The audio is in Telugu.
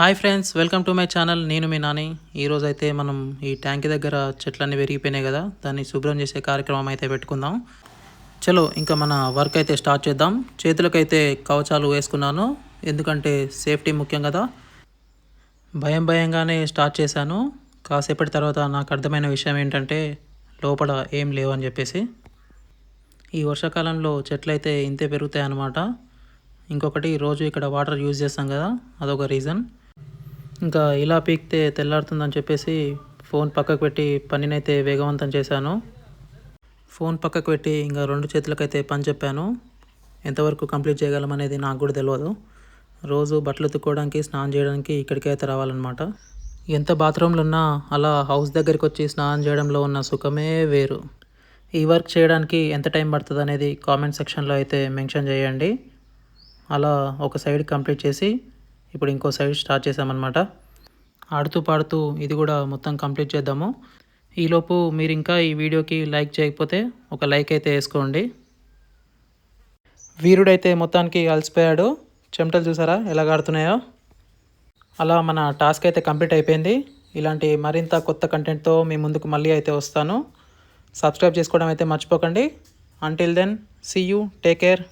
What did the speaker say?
Hi friends, welcome to my channel. నేను మీ నాని. ఈరోజు అయితే మనం ఈ ట్యాంక్ దగ్గర చెట్లన్నీ పెరిగిపోయినాయి కదా, దాన్ని శుభ్రం చేసే కార్యక్రమం అయితే పెట్టుకుందాం. చలో ఇంకా మన వర్క్ అయితే స్టార్ట్ చేద్దాం. చేతులకైతే కవచాలు వేసుకున్నాను, ఎందుకంటే సేఫ్టీ ముఖ్యం కదా. భయంగానే స్టార్ట్ చేశాను. కాసేపటి తర్వాత నాకు అర్థమైన విషయం ఏంటంటే లోపల ఏం లేవని చెప్పేసి. ఈ వర్షాకాలంలో చెట్లు అయితే ఇంతే పెరుగుతాయి అన్నమాట. ఇంకొకటి, రోజు ఇక్కడ వాటర్ యూజ్ చేస్తాం కదా, అదొక రీజన్. ఇంకా ఇలా పీకితే తెల్లారుతుందని చెప్పేసి ఫోన్ పక్కకు పెట్టి పనినైతే వేగవంతం చేశాను. ఫోన్ పక్కకు పెట్టి ఇంకా 2 చేతులకైతే పని చెప్పాను. ఎంతవరకు కంప్లీట్ చేయగలమనేది నాకు కూడా తెలియదు. రోజు బట్టలు ఉతుక్కోవడానికి, స్నానం చేయడానికి ఇక్కడికి అయితే రావాలన్నమాట. ఎంత బాత్రూమ్లు ఉన్నా అలా హౌస్ దగ్గరికి వచ్చి స్నానం చేయడంలో ఉన్న సుఖమే వేరు. ఈ వర్క్ చేయడానికి ఎంత టైం పడుతుంది అనేది కామెంట్ సెక్షన్లో అయితే మెన్షన్ చేయండి. అలా ఒక సైడ్ కంప్లీట్ చేసి ఇప్పుడు ఇంకో సైడ్ స్టార్ట్ చేసామన్నమాట. ఆడుతూ పాడుతూ ఇది కూడా మొత్తం కంప్లీట్ చేద్దాము. ఈలోపు మీరు ఇంకా ఈ వీడియోకి లైక్ చేయకపోతే ఒక లైక్ అయితే వేసుకోండి. వీరుడైతే మొత్తానికి అలసిపోయాడు. చెమటలు చూసారా ఎలా కాడుతున్నాయో. అలా మన టాస్క్ అయితే కంప్లీట్ అయిపోయింది. ఇలాంటి మరింత కొత్త కంటెంట్తో మీ ముందుకు మళ్ళీ అయితే వస్తాను. సబ్స్క్రైబ్ చేసుకోవడం అయితే మర్చిపోకండి. Until then, see you, take care.